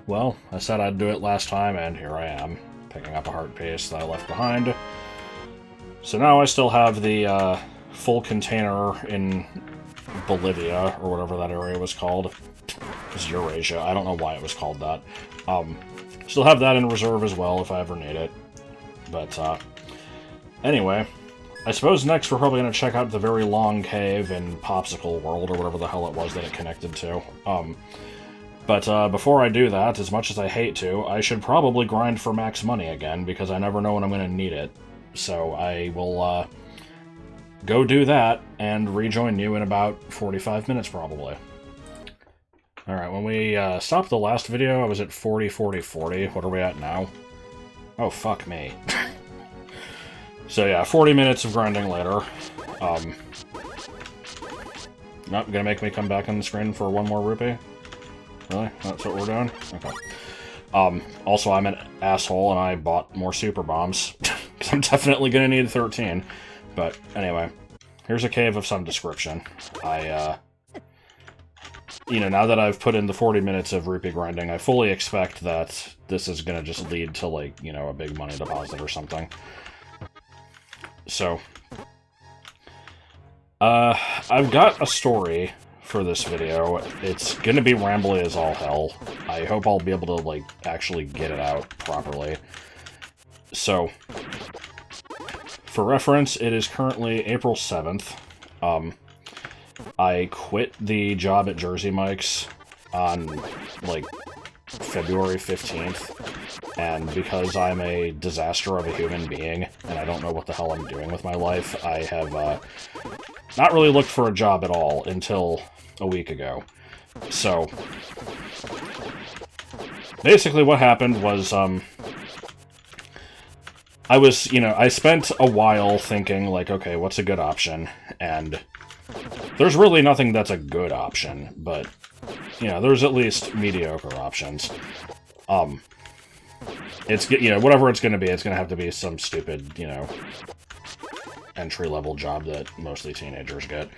Well, I said I'd do it last time, and here I am, picking up a heart piece that I left behind. So now I still have the full container in Bolivia, or whatever that area was called. It was Eurasia. I don't know why it was called that. Still have that in reserve as well if I ever need it. But, anyway, I suppose next we're probably going to check out the very long cave in Popsicle World, or whatever the hell it was that it connected to. But before I do that, as much as I hate to, I should probably grind for max money again, because I never know when I'm going to need it. So I will, go do that, and rejoin you in about 45 minutes, probably. Alright, when we stopped the last video, I was at 40, 40, 40. What are we at now? Oh, fuck me. So yeah, 40 minutes of grinding later. Not gonna make me come back on the screen for one more rupee? Really? That's what we're doing? Okay. Also, I'm an asshole, and I bought more super bombs. Because I'm definitely gonna need 13. But, anyway. Here's a cave of some description. You know, now that I've put in the 40 minutes of rupee grinding, I fully expect that this is gonna just lead to, like, you know, a big money deposit or something. So, I've got a story for this video. It's gonna be rambly as all hell. I hope I'll be able to, like, actually get it out properly. So, for reference, it is currently April 7th. I quit the job at Jersey Mike's on, like, February 15th, and because I'm a disaster of a human being, and I don't know what the hell I'm doing with my life, I have, not really looked for a job at all until a week ago. So, basically what happened was, I spent a while thinking, like, okay, what's a good option? And there's really nothing that's a good option, but, you know, there's at least mediocre options. It's, you know, whatever it's gonna be, it's gonna have to be some stupid, you know, entry-level job that mostly teenagers get.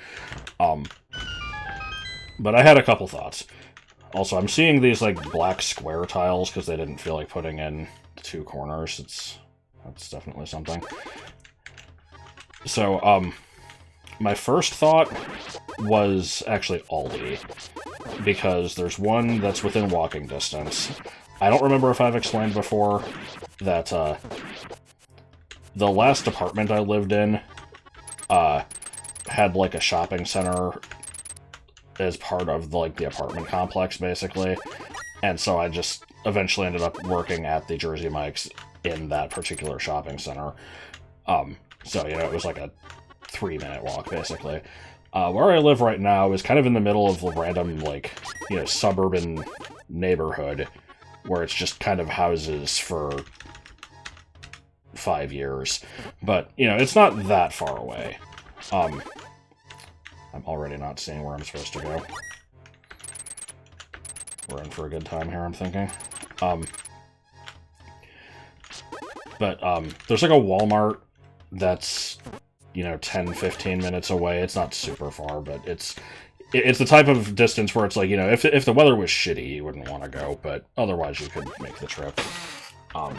But I had a couple thoughts. Also, I'm seeing these, like, black square tiles, because they didn't feel like putting in 2 corners. That's definitely something. So, my first thought was actually Aldi, because there's one that's within walking distance. I don't remember if I've explained before that, the last apartment I lived in, had, like, a shopping center as part of, like, the apartment complex, basically. And so I just eventually ended up working at the Jersey Mike's in that particular shopping center. So, you know, it was like a 3-minute walk, basically. Where I live right now is kind of in the middle of a random, like, you know, suburban neighborhood, where it's just kind of houses for 5 years. But, you know, it's not that far away. I'm already not seeing where I'm supposed to go. We're in for a good time here, I'm thinking. There's like a Walmart that's, you know, 10-15 minutes away. It's not super far, but it's the type of distance where it's like, you know, if the weather was shitty, you wouldn't want to go, but otherwise you could make the trip. What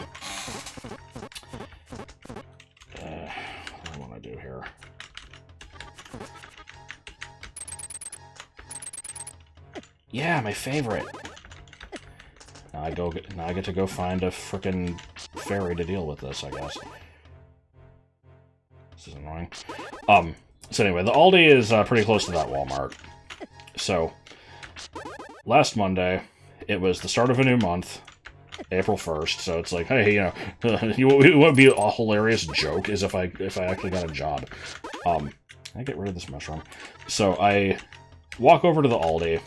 do I want to do here? Yeah, my favorite! Now I get to go find a frickin' ferry to deal with this, I guess. This is annoying. So anyway, the Aldi is pretty close to that Walmart. So, last Monday, it was the start of a new month, April 1st, so it's like, hey, you know, it would be a hilarious joke is if I actually got a job. I get rid of this mushroom. So I walk over to the Aldi,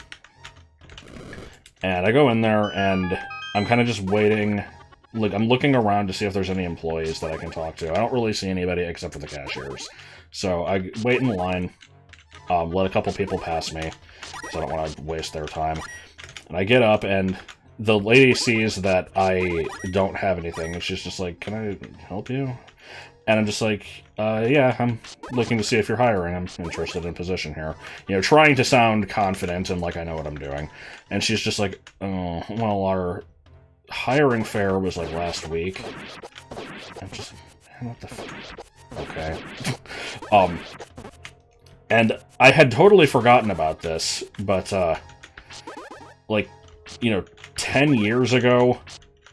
and I go in there, and I'm kind of just waiting. Like, I'm looking around to see if there's any employees that I can talk to. I don't really see anybody except for the cashiers. So I wait in line, let a couple people pass me, because I don't want to waste their time. And I get up, and the lady sees that I don't have anything, and she's just like, can I help you? And I'm just like, yeah, I'm looking to see if you're hiring. I'm interested in a position here. You know, trying to sound confident and like I know what I'm doing. And she's just like, oh, well, hiring fair was, like, last week. I'm just... What the f... Okay. And I had totally forgotten about this, but, like, 10 years ago,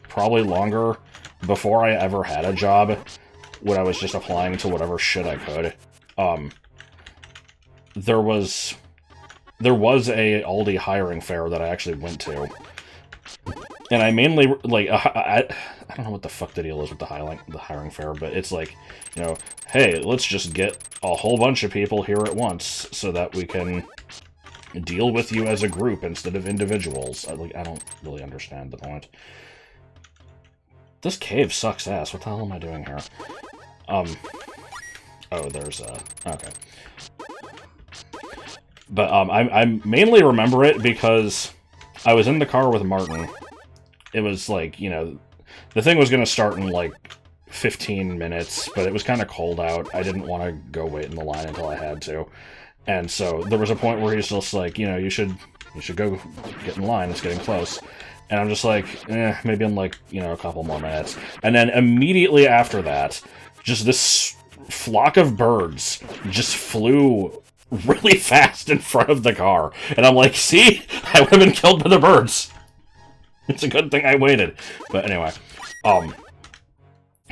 probably longer, before I ever had a job, when I was just applying to whatever shit I could, there was a Aldi hiring fair that I actually went to. And I mainly, like, I don't know what the fuck the deal is with the hiring fair, but it's like, hey, let's just get a whole bunch of people here at once so that we can deal with you as a group instead of individuals. I don't really understand the point. This cave sucks ass. What the hell am I doing here? Oh, there's a... Okay. But, I mainly remember it because I was in the car with Martin. It was like, the thing was going to start in, like, 15 minutes, but it was kind of cold out. I didn't want to go wait in the line until I had to. And so there was a point where he's just like, you should go get in line. It's getting close. And I'm just like, maybe in, like, a couple more minutes. And then immediately after that, just this flock of birds just flew really fast in front of the car. And I'm like, see? I would have been killed by the birds. It's a good thing I waited. But anyway,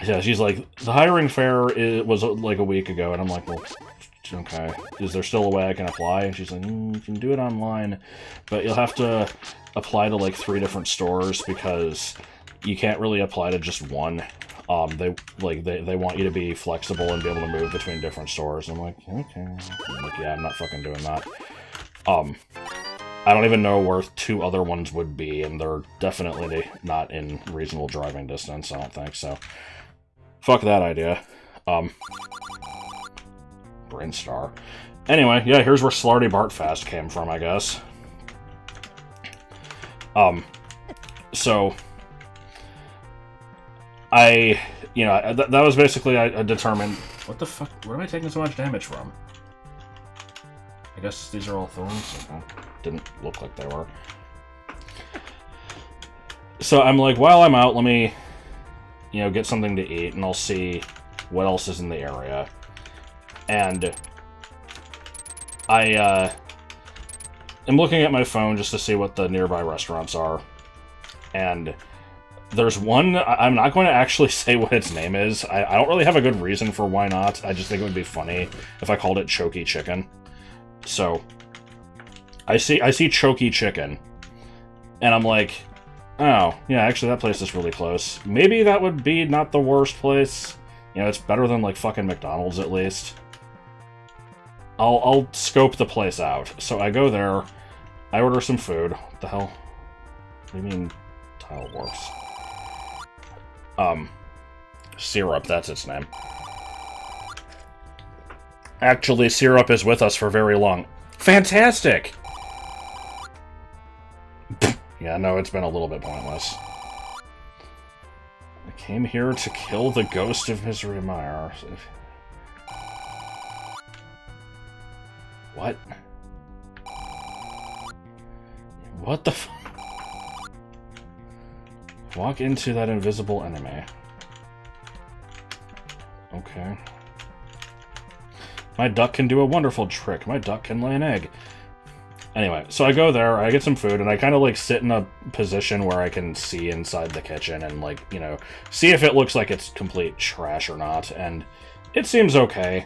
yeah, she's like, the hiring fair was like a week ago, and I'm like, well, okay, is there still a way I can apply? And she's like, you can do it online, but you'll have to apply to like 3 different stores because you can't really apply to just one. They want you to be flexible and be able to move between different stores. I'm like, okay. I'm like, yeah, I'm not fucking doing that. I don't even know where 2 other ones would be, and they're definitely not in reasonable driving distance, I don't think, so... Fuck that idea. Brainstar. Anyway, yeah, here's where Slarty Bartfast came from, I guess. So... that was basically, I determined... What the fuck? Where am I taking so much damage from? I guess these are all thorns? Okay. Didn't look like they were. So I'm like, while I'm out, let me, get something to eat, and I'll see what else is in the area. And I am looking at my phone just to see what the nearby restaurants are. And there's one, I'm not going to actually say what its name is. I don't really have a good reason for why not. I just think it would be funny if I called it Choky Chicken. So, I see Choky Chicken, and I'm like, oh, yeah, actually that place is really close. Maybe that would be not the worst place. It's better than, like, fucking McDonald's, at least. I'll scope the place out. So I go there, I order some food. What the hell? What do you mean tile works? Syrup, that's its name. Actually, Syrup is with us for very long. Fantastic! Yeah, no, it's been a little bit pointless. I came here to kill the ghost of Misery Meyer. What? What the f... Walk into that invisible enemy. Okay. My duck can do a wonderful trick. My duck can lay an egg. Anyway, so I go there, I get some food, and I kind of, like, sit in a position where I can see inside the kitchen and, like, see if it looks like it's complete trash or not, and it seems okay.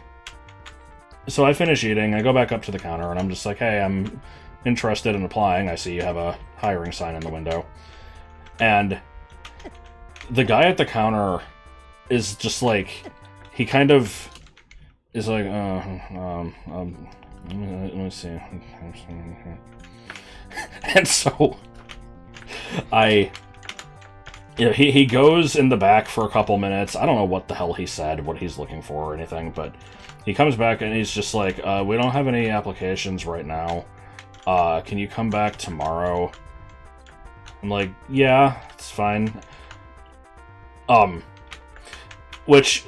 So I finish eating, I go back up to the counter, and I'm just like, hey, I'm interested in applying. I see you have a hiring sign in the window. And the guy at the counter is just, like, he kind of... is like, let me see. And so, he goes in the back for a couple minutes. I don't know what the hell he said, what he's looking for or anything, but he comes back and he's just like, we don't have any applications right now. Can you come back tomorrow? I'm like, yeah, it's fine. Which...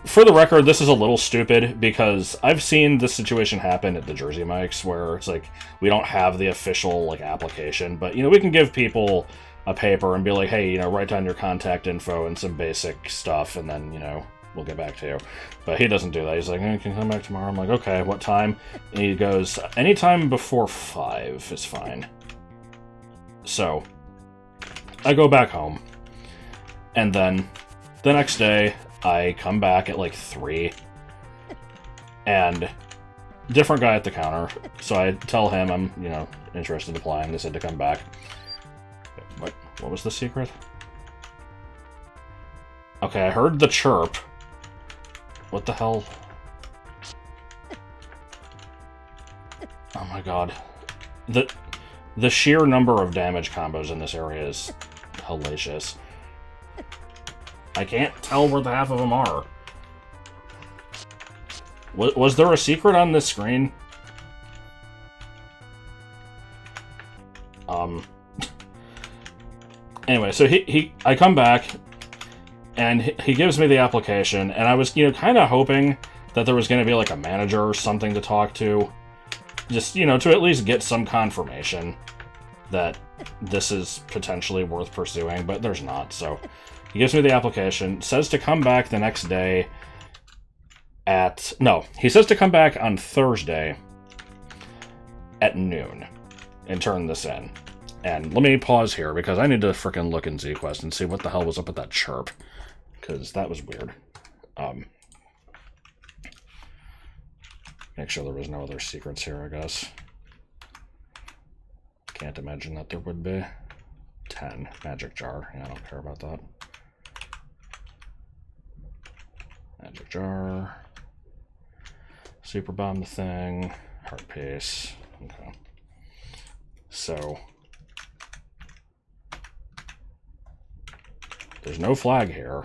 For the record, this is a little stupid, because I've seen this situation happen at the Jersey Mike's, where it's like, we don't have the official, like, application, but, we can give people a paper and be like, hey, you know, write down your contact info and some basic stuff, and then, you know, we'll get back to you. But he doesn't do that. He's like, hey, can you come back tomorrow? I'm like, okay, what time? And he goes, anytime before 5 is fine. So, I go back home. And then, the next day, I come back at like 3. And, different guy at the counter. So I tell him I'm, you know, interested in applying. They said to come back. What was the secret? Okay, I heard the chirp. What the hell? Oh my god. The sheer number of damage combos in this area is hellacious. I can't tell where the half of them are. Was there a secret on this screen? Anyway, so I come back, and he gives me the application, and I was, you know, kind of hoping that there was going to be, like, a manager or something to talk to. Just, you know, to at least get some confirmation that this is potentially worth pursuing, but there's not, so... He gives me the application, says to come back the next day at... No, he says to come back on Thursday at noon and turn this in. And let me pause here, because I need to frickin' look in ZQuest and see what the hell was up with that chirp. Because that was weird. Make sure there was no other secrets here, I guess. Can't imagine that there would be. 10. Magic jar. Yeah, I don't care about that. Magic jar. Super bomb the thing. Heart pace. Okay. So... There's no flag here.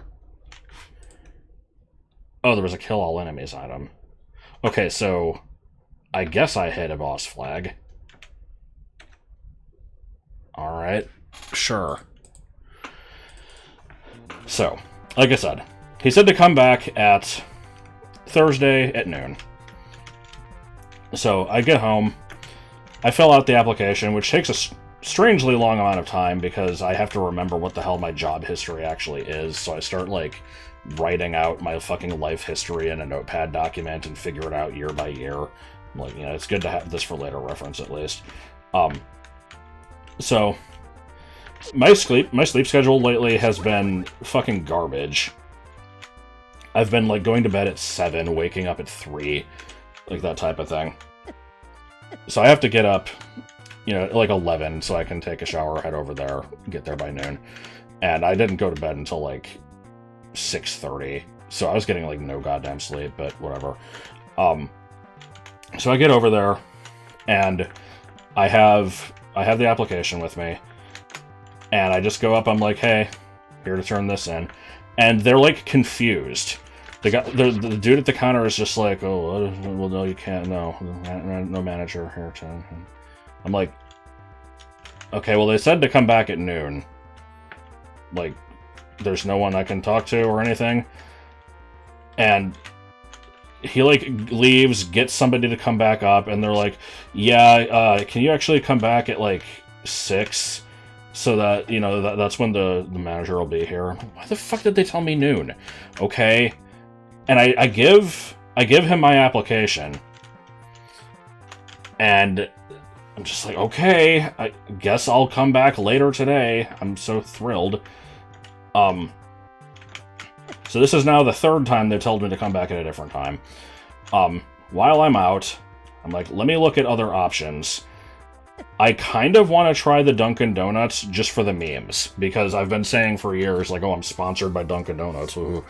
Oh, there was a kill all enemies item. Okay, so I guess I hit a boss flag. Alright, sure. So, like I said, he said to come back at Thursday at noon. So I get home, I fill out the application, which takes a strangely long amount of time because I have to remember what the hell my job history actually is, so I start, like, writing out my fucking life history in a notepad document and figure it out year by year. Like, you know, it's good to have this for later reference, at least. So, my sleep schedule lately has been fucking garbage. I've been, like, going to bed at 7, waking up at 3, like, that type of thing. So I have to get up... you know, like 11, so I can take a shower, head over there, get there by noon. And I didn't go to bed until, like, 6:30. So I was getting, like, no goddamn sleep, but whatever. So I get over there, and I have the application with me. And I just go up, I'm like, hey, here to turn this in. And they're, like, confused. The dude at the counter is just like, oh, well, no, you can't, no manager here to... I'm like, okay, well, they said to come back at noon. Like, there's no one I can talk to or anything. And he, like, leaves, gets somebody to come back up, and they're like, yeah, can you actually come back at, like, 6? So that, you know, that's when the manager will be here. I'm like, why the fuck did they tell me noon? Okay. And I give him my application. And... I'm just like, okay, I guess I'll come back later today. I'm so thrilled. So this is now the 3rd time they've told me to come back at a different time. While I'm out, I'm like, let me look at other options. I kind of want to try the Dunkin' Donuts just for the memes, because I've been saying for years, like, oh, I'm sponsored by Dunkin' Donuts. Woohoo.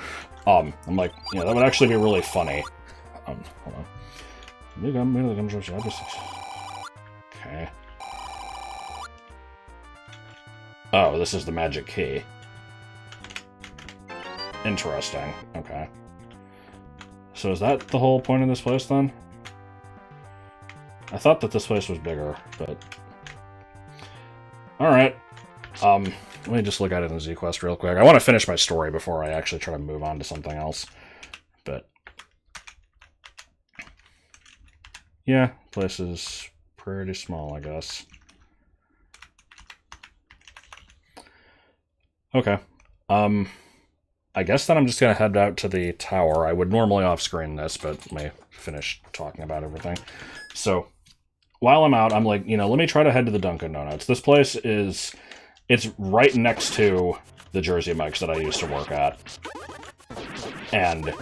I'm like, you know, that would actually be really funny. Hold on. Okay. Oh, this is the magic key. Interesting. Okay. So is that the whole point of this place, then? I thought that this place was bigger, but... Alright. Let me just look at it in ZQuest real quick. I want to finish my story before I actually try to move on to something else. But... yeah, place is... pretty small, I guess. Okay. I guess then I'm just gonna head out to the tower. I would normally off-screen this, but let me finish talking about everything. So, while I'm out, I'm like, let me try to head to the Dunkin' Donuts. This place it's right next to the Jersey Mike's that I used to work at. And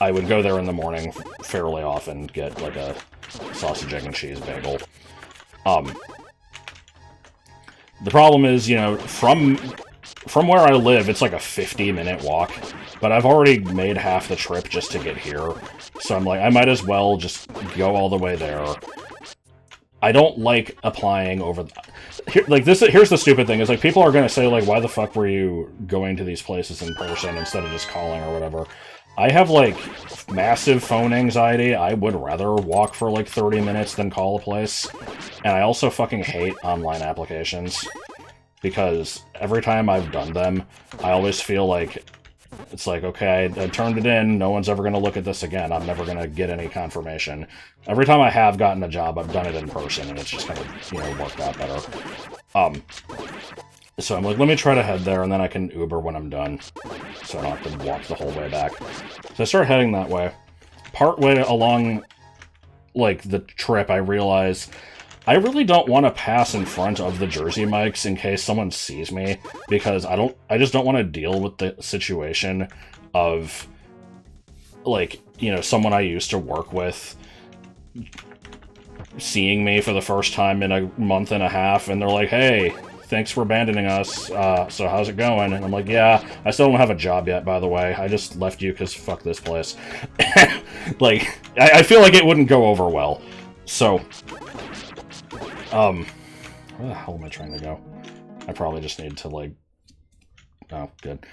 I would go there in the morning fairly often, get like a sausage, egg, and cheese bagel. The problem is, from where I live, it's like a 50-minute walk, but I've already made half the trip just to get here, so I'm like, I might as well just go all the way there. I don't like applying over... Here's the stupid thing, is like, people are gonna say, like, why the fuck were you going to these places in person instead of just calling or whatever? I have, like, massive phone anxiety. I would rather walk for, like, 30 minutes than call a place. And I also fucking hate online applications. Because every time I've done them, I always feel like... It's like, okay, I turned it in, no one's ever going to look at this again, I'm never going to get any confirmation. Every time I have gotten a job, I've done it in person, and it's just kind of, worked out better. So I'm like, let me try to head there, and then I can Uber when I'm done, so I don't have to walk the whole way back. So I start heading that way. Partway along, like, the trip, I realize I really don't want to pass in front of the Jersey Mike's in case someone sees me, because I just don't want to deal with the situation of, like, someone I used to work with seeing me for the first time in a month and a half, and they're like, hey, thanks for abandoning us, so how's it going? And I'm like, yeah, I still don't have a job yet, by the way. I just left you because fuck this place. Like, I feel like it wouldn't go over well. So, where the hell am I trying to go? I probably just need to, like... Oh, good.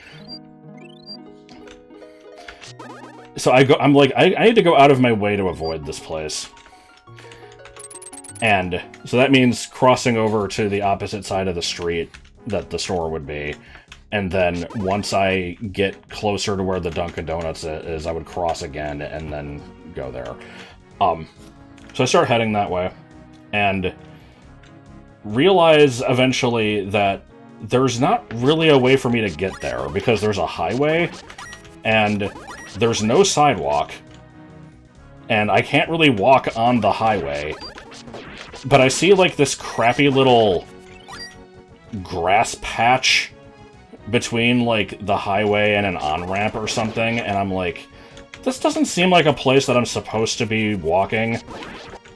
So I'm like, I need to go out of my way to avoid this place. And so that means crossing over to the opposite side of the street that the store would be. And then once I get closer to where the Dunkin' Donuts is, I would cross again and then go there. So I start heading that way. And realize eventually that there's not really a way for me to get there, because there's a highway, and there's no sidewalk, and I can't really walk on the highway. But I see, like, this crappy little grass patch between, like, the highway and an on-ramp or something, and I'm like, this doesn't seem like a place that I'm supposed to be walking,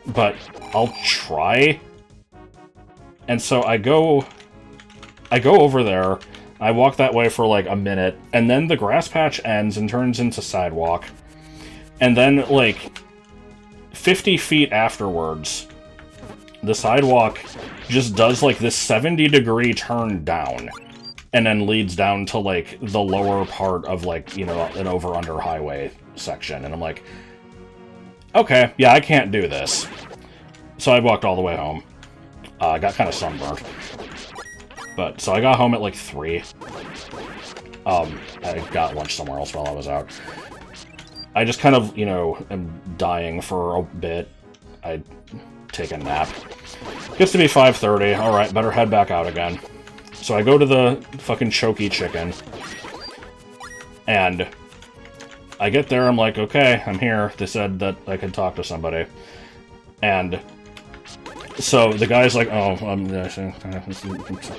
but I'll try. And so I go over there, I walk that way for like a minute, and then the grass patch ends and turns into sidewalk. And then, like, 50 feet afterwards, the sidewalk just does, like, this 70-degree turn down, and then leads down to, like, the lower part of, like, an over-under highway section. And I'm like, okay, yeah, I can't do this. So I walked all the way home. I got kind of sunburned. But, so I got home at, like, 3. I got lunch somewhere else while I was out. I just kind of, am dying for a bit. I take a nap. Gets to be 5:30. Alright, better head back out again. So I go to the fucking Choky Chicken. And I get there, I'm like, okay, I'm here. They said that I could talk to somebody. And so the guy's like, oh,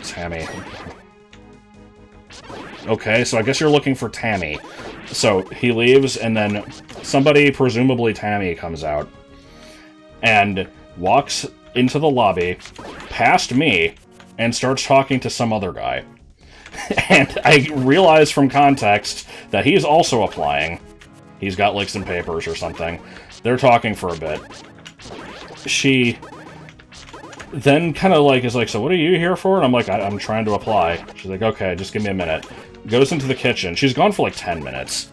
Tammy. Okay, so I guess you're looking for Tammy. So he leaves, and then somebody, presumably Tammy, comes out and walks into the lobby, past me, and starts talking to some other guy. And I realize from context that he's also applying. He's got, like, some papers or something. They're talking for a bit. She then kind of, like, is like, so what are you here for? And I'm like, I'm trying to apply. She's like, okay, just give me a minute. Goes into the kitchen. She's gone for, like, 10 minutes.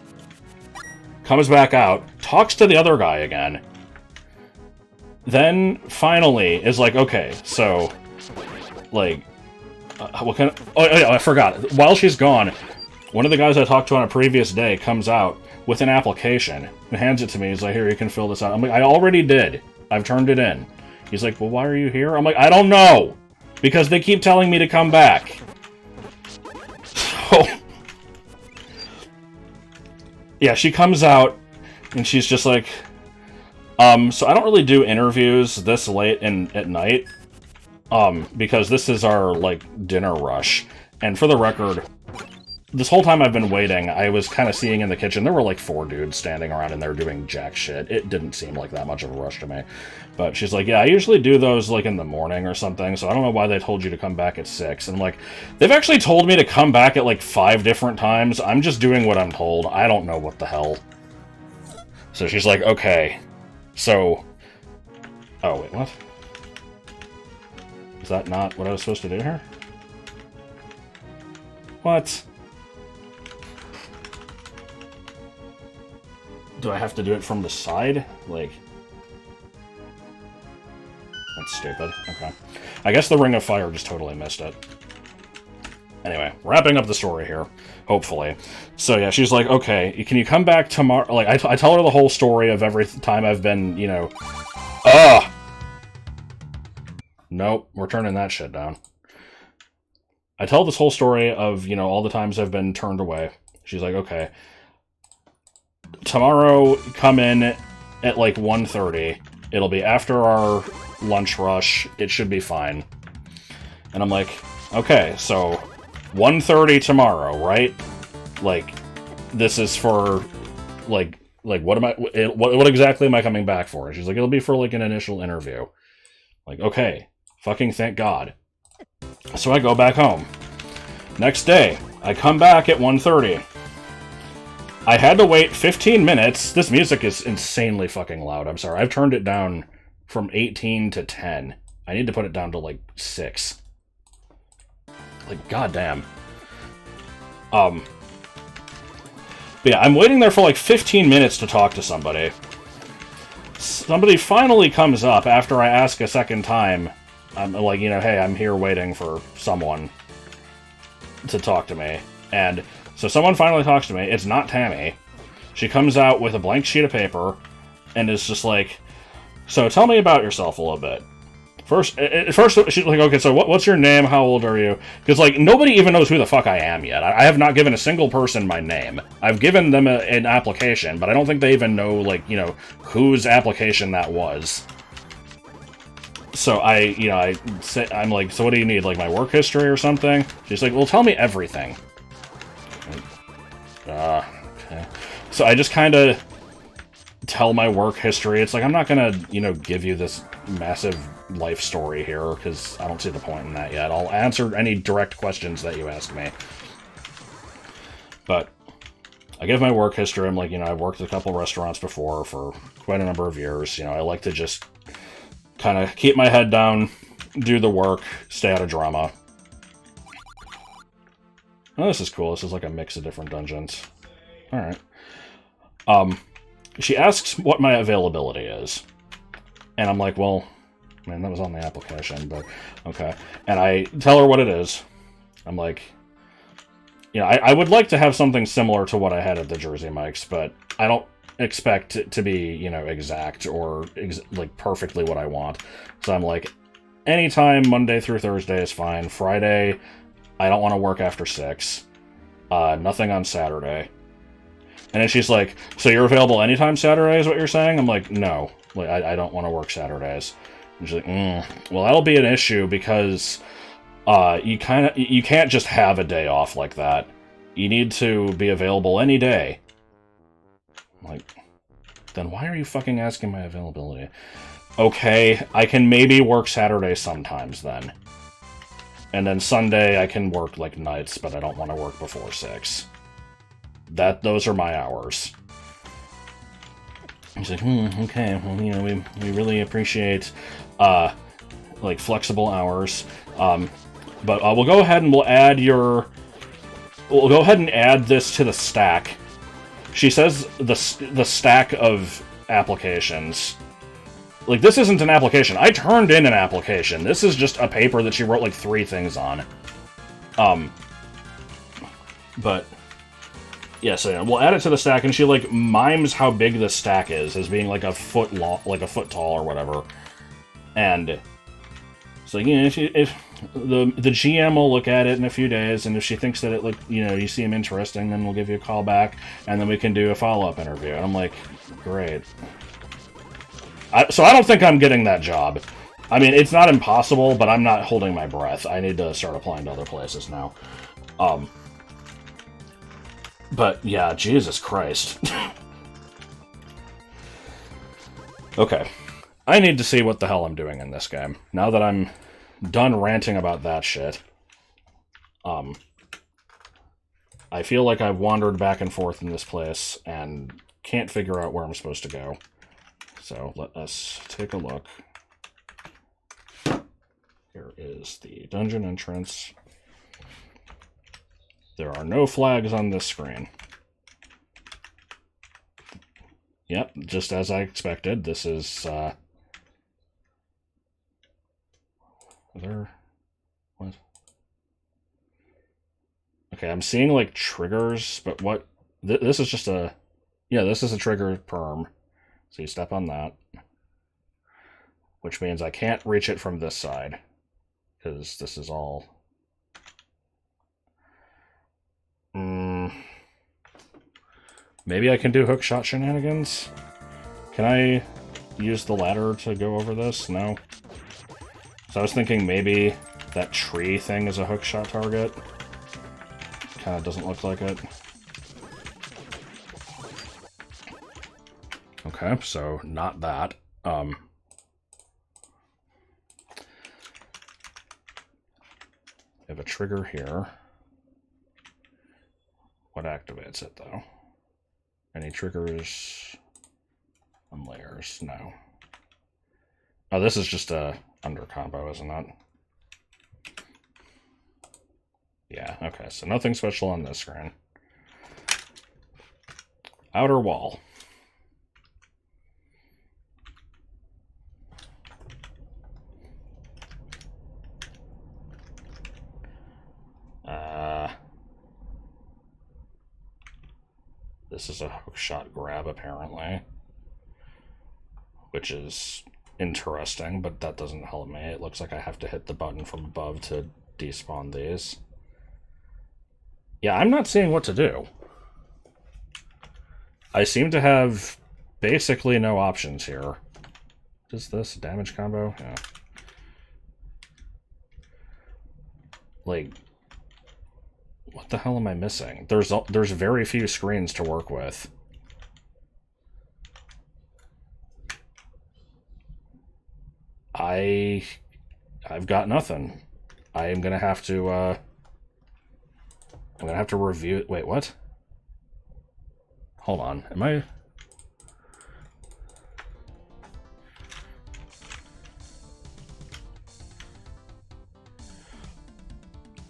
Comes back out. Talks to the other guy again. Then, finally, is like, okay, so, like, what kind of... Oh, yeah, I forgot. While she's gone, one of the guys I talked to on a previous day comes out with an application and hands it to me. He's like, here, you can fill this out. I'm like, I already did. I've turned it in. He's like, well, why are you here? I'm like, I don't know! Because they keep telling me to come back. yeah, she comes out, and she's just like, so I don't really do interviews this late at night, because this is our, like, dinner rush. And for the record, this whole time I've been waiting, I was kind of seeing in the kitchen, there were like 4 dudes standing around in there doing jack shit. It didn't seem like that much of a rush to me. But she's like, yeah, I usually do those like in the morning or something, so I don't know why they told you to come back at 6. And I'm like, they've actually told me to come back at like 5 different times. I'm just doing what I'm told. I don't know what the hell. So she's like, okay. So... Oh, wait, what? Is that not what I was supposed to do here? What? Do I have to do it from the side? Like... That's stupid. Okay. I guess the Ring of Fire just totally missed it. Anyway, wrapping up the story here, hopefully. So yeah, she's like, okay, can you come back tomorrow? Like, I tell her the whole story of every time I've been, you know... Ugh! Nope, we're turning that shit down. I tell this whole story of, you know, all the times I've been turned away. She's like, okay. Tomorrow, come in at like 1:30. It'll be after our lunch rush. It should be fine. And I'm like, okay, so 1:30 tomorrow, right? Like, this is for, like what am I, what exactly am I coming back for? And she's like, it'll be for like an initial interview. Like, okay, fucking thank God. So I go back home. Next day, I come back at 1:30. I had to wait 15 minutes. This music is insanely fucking loud. I'm sorry. I've turned it down from 18 to 10. I need to put it down to, like, 6. Like, goddamn. But yeah, I'm waiting there for, like, 15 minutes to talk to somebody. Somebody finally comes up after I ask a second time. I'm like, you know, hey, I'm here waiting for someone to talk to me. And... so someone finally talks to me. It's not Tammy. She comes out with a blank sheet of paper and is just like, so tell me about yourself a little bit. First she's like, okay, so what's your name? How old are you? Because, like, nobody even knows who the fuck I am yet. I have not given a single person my name. I've given them an application, but I don't think they even know, like, you know, whose application that was. So I'm like, so what do you need? Like, my work history or something? She's like, well, tell me everything. Okay. So I just kind of tell my work history. It's like, I'm not gonna, you know, give you this massive life story here, because I don't see the point in that yet. I'll answer any direct questions that you ask me. But I give my work history. I'm like, you know, I've worked at a couple restaurants before for quite a number of years. You know, I like to just kind of keep my head down, do the work, stay out of drama. Oh, this is cool. This is like a mix of different dungeons. Alright. She asks what my availability is. And I'm like, well, man, that was on the application, but okay. And I tell her what it is. I'm like, you know, I would like to have something similar to what I had at the Jersey Mike's, but I don't expect it to be, you know, exact or, like, perfectly what I want. So I'm like, anytime Monday through Thursday is fine. Friday... I don't want to work after 6. Nothing on Saturday. And then she's like, so you're available anytime Saturday is what you're saying? I'm like, no. Like, I don't want to work Saturdays. And she's like, well, that'll be an issue because you can't just have a day off like that. You need to be available any day. I'm like, then why are you fucking asking my availability? Okay, I can maybe work Saturday sometimes then. And then Sunday I can work, like, nights, but I don't want to work before 6. Those are my hours. He's like, okay, well, you know, we really appreciate, like, flexible hours. But we'll go ahead and we'll go ahead and add this to the stack. She says the stack of applications. Like, this isn't an application. I turned in an application. This is just a paper that she wrote, like, 3 things on. But, yeah, so yeah, we'll add it to the stack, and she, like, mimes how big the stack is, as being, like, a foot long, like, a foot tall or whatever. And, so, you know, if the GM will look at it in a few days, and if she thinks that you seem interesting, then we'll give you a call back, and then we can do a follow-up interview. And I'm like, great. So I don't think I'm getting that job. I mean, it's not impossible, but I'm not holding my breath. I need to start applying to other places now. But yeah, Jesus Christ. Okay. I need to see what the hell I'm doing in this game. Now that I'm done ranting about that shit. I feel like I've wandered back and forth in this place and can't figure out where I'm supposed to go. So let us take a look. Here is the dungeon entrance. There are no flags on this screen. Yep, just as I expected. This is, what? Okay, I'm seeing, like, triggers, but what? This is just a... Yeah, this is a trigger perm. So you step on that. Which means I can't reach it from this side. Because this is all... Maybe I can do hookshot shenanigans? Can I use the ladder to go over this? No? So I was thinking maybe that tree thing is a hookshot target. Kind of doesn't look like it. Okay, so not that. I have a trigger here. What activates it, though? Any triggers on layers? No. Oh, this is just a under combo, isn't it? Yeah, okay, so nothing special on this screen. Outer wall. This is a hookshot grab, apparently. Which is interesting, but that doesn't help me. It looks like I have to hit the button from above to despawn these. Yeah, I'm not seeing what to do. I seem to have basically no options here. What is this? Damage combo? Yeah. Like... What the hell am I missing? There's very few screens to work with. I've got nothing. I am gonna have to I'm gonna have to review it. Wait, what? Hold on. Am I...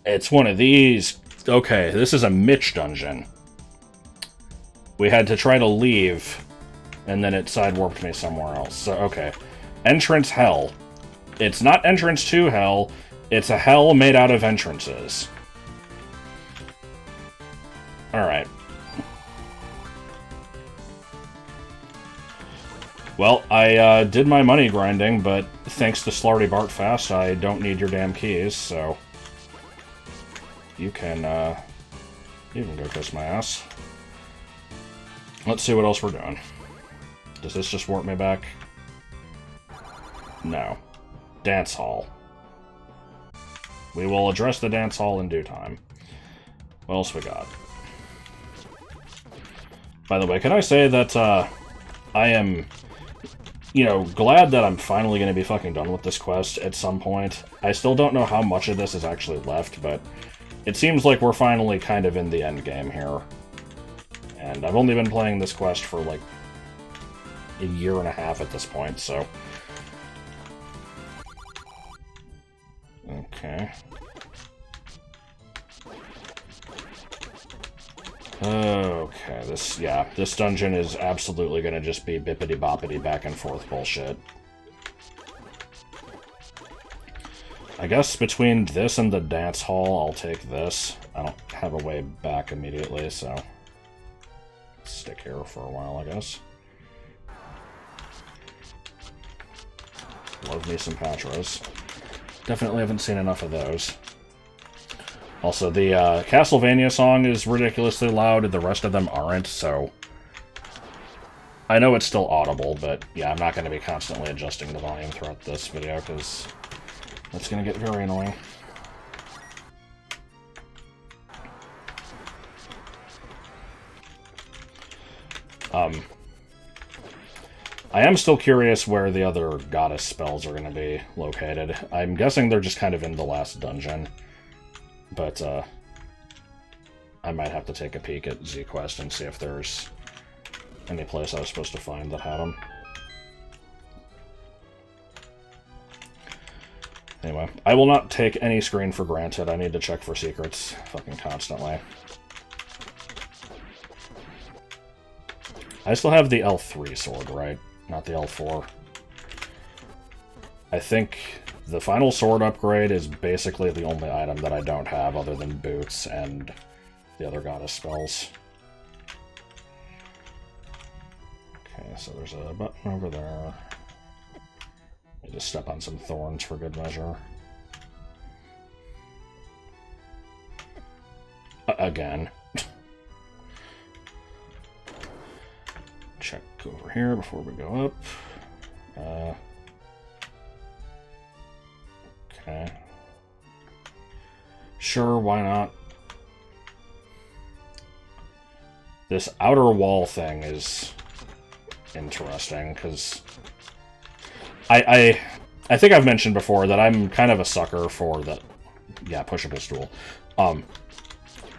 It's one of these. Okay, this is a Mitch dungeon. We had to try to leave, and then it side-warped me somewhere else. So, okay. Entrance hell. It's not entrance to hell, it's a hell made out of entrances. Alright. Well, I did my money grinding, but thanks to Slarty Bart Fast, I don't need your damn keys, so... You can go kiss my ass. Let's see what else we're doing. Does this just warp me back? No. Dance hall. We will address the dance hall in due time. What else we got? By the way, can I say that I am, glad that I'm finally going to be fucking done with this quest at some point. I still don't know how much of this is actually left, but it seems like we're finally kind of in the end game here. And I've only been playing this quest for like a year and a half at this point, so... Okay. Okay, this dungeon is absolutely gonna just be bippity-boppity back and forth bullshit. I guess between this and the dance hall, I'll take this. I don't have a way back immediately, so... Stick here for a while, I guess. Love me some Patras. Definitely haven't seen enough of those. Also, the Castlevania song is ridiculously loud, and the rest of them aren't, so... I know it's still audible, but yeah, I'm not going to be constantly adjusting the volume throughout this video, because that's going to get very annoying. I am still curious where the other goddess spells are going to be located. I'm guessing they're just kind of in the last dungeon. But, I might have to take a peek at Z-Quest and see if there's any place I was supposed to find that had them. Anyway, I will not take any screen for granted. I need to check for secrets fucking constantly. I still have the L3 sword, right? Not the L4. I think the final sword upgrade is basically the only item that I don't have other than boots and the other goddess spells. Okay, so there's a button over there. I just step on some thorns for good measure. Again. Check over here before we go up. Okay. Sure, why not? This outer wall thing is interesting, because I think I've mentioned before that I'm kind of a sucker for the... Yeah, pushable stool.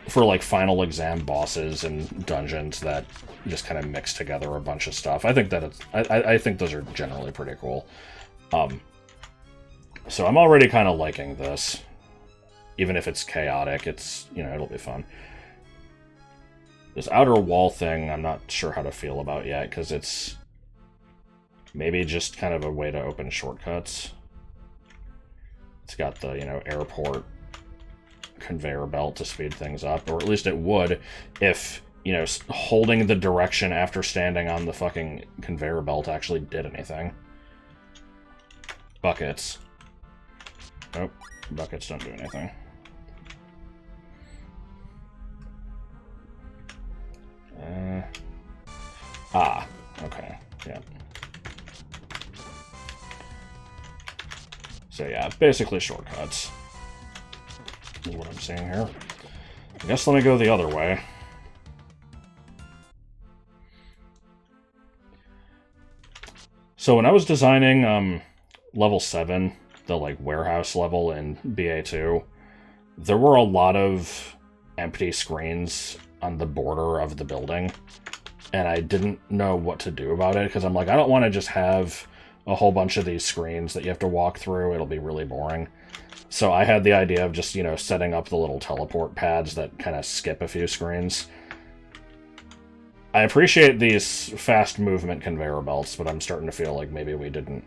For, like, final exam bosses and dungeons that just kind of mix together a bunch of stuff. I think that it's... I think those are generally pretty cool. So I'm already kind of liking this. Even if it's chaotic, it's, you know, it'll be fun. This outer wall thing, I'm not sure how to feel about yet, because it's maybe just kind of a way to open shortcuts. It's got the, you know, airport conveyor belt to speed things up, or at least it would if, you know, holding the direction after standing on the fucking conveyor belt actually did anything. Buckets. Nope, buckets don't do anything. Okay, yeah. So yeah, basically shortcuts is what I'm seeing here. I guess let me go the other way. So when I was designing level 7, the like warehouse level in BA2, there were a lot of empty screens on the border of the building, and I didn't know what to do about it, because I'm like, I don't want to just have a whole bunch of these screens that you have to walk through. It'll be really boring. So I had the idea of just, you know, setting up the little teleport pads that kind of skip a few screens. I appreciate these fast movement conveyor belts, but I'm starting to feel like maybe we didn't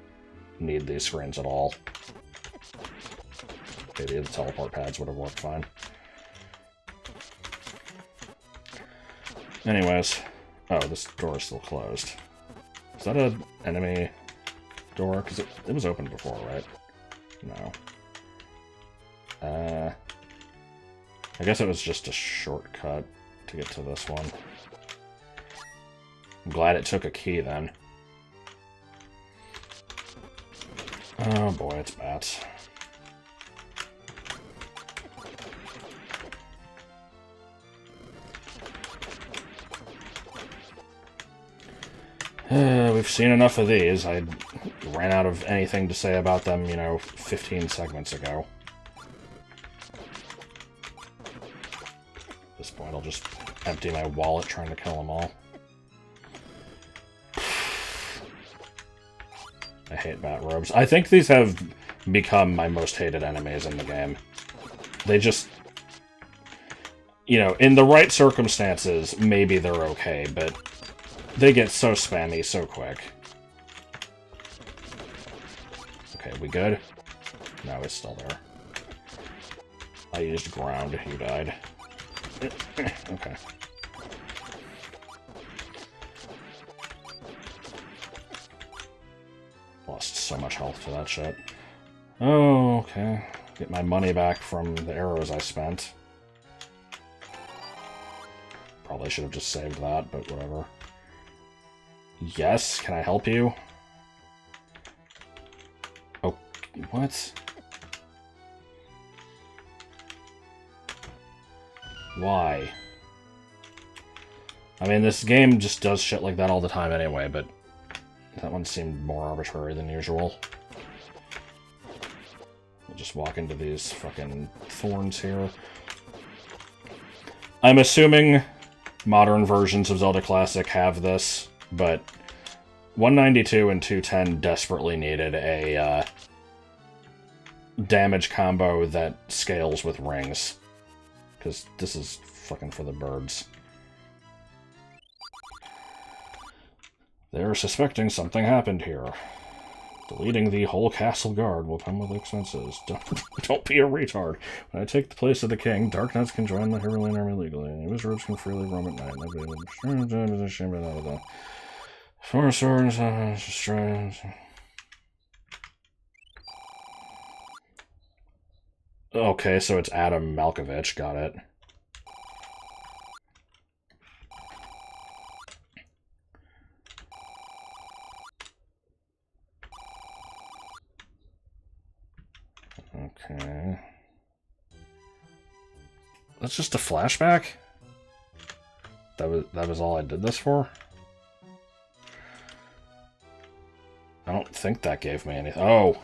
need these screens at all. Maybe the teleport pads would have worked fine. Anyways. Oh, this door is still closed. Is that an enemy door? Because it was open before, right? No. I guess it was just a shortcut to get to this one. I'm glad it took a key, then. Oh boy, it's bats. We've seen enough of these. I ran out of anything to say about them, you know, 15 segments ago. At this point, I'll just empty my wallet trying to kill them all. I hate bat robes. I think these have become my most hated enemies in the game. They just... You know, in the right circumstances, maybe they're okay, but they get so spammy so quick. Okay, we good? No, it's still there. I used ground, you died. Okay. Lost so much health to that shit. Oh, okay. Get my money back from the arrows I spent. Probably should have just saved that, but whatever. Yes, can I help you? Oh, what? Why? I mean, this game just does shit like that all the time anyway, but that one seemed more arbitrary than usual. We'll just walk into these fucking thorns here. I'm assuming modern versions of Zelda Classic have this, but 192 and 210 desperately needed a damage combo that scales with rings. Because this is fucking for the birds. They're suspecting something happened here. Deleting the whole castle guard will come with expenses. Don't be a retard. When I take the place of the king, dark knights can join the Hyrulean army legally, and wizards can freely roam at night. Four swords, okay, so it's Adam Malkovich. Got it. Okay. That's just a flashback? That was all I did this for? I don't think that gave me anything. Oh!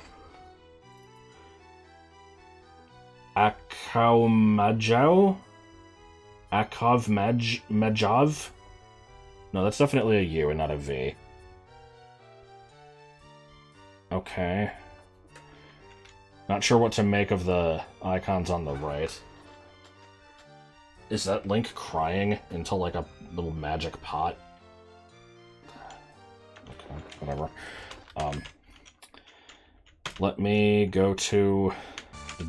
Akaumajau? Majav? No, that's definitely a U and not a V. Okay. Not sure what to make of the icons on the right. Is that Link crying into, like, a little magic pot? Okay, whatever. Let me go to the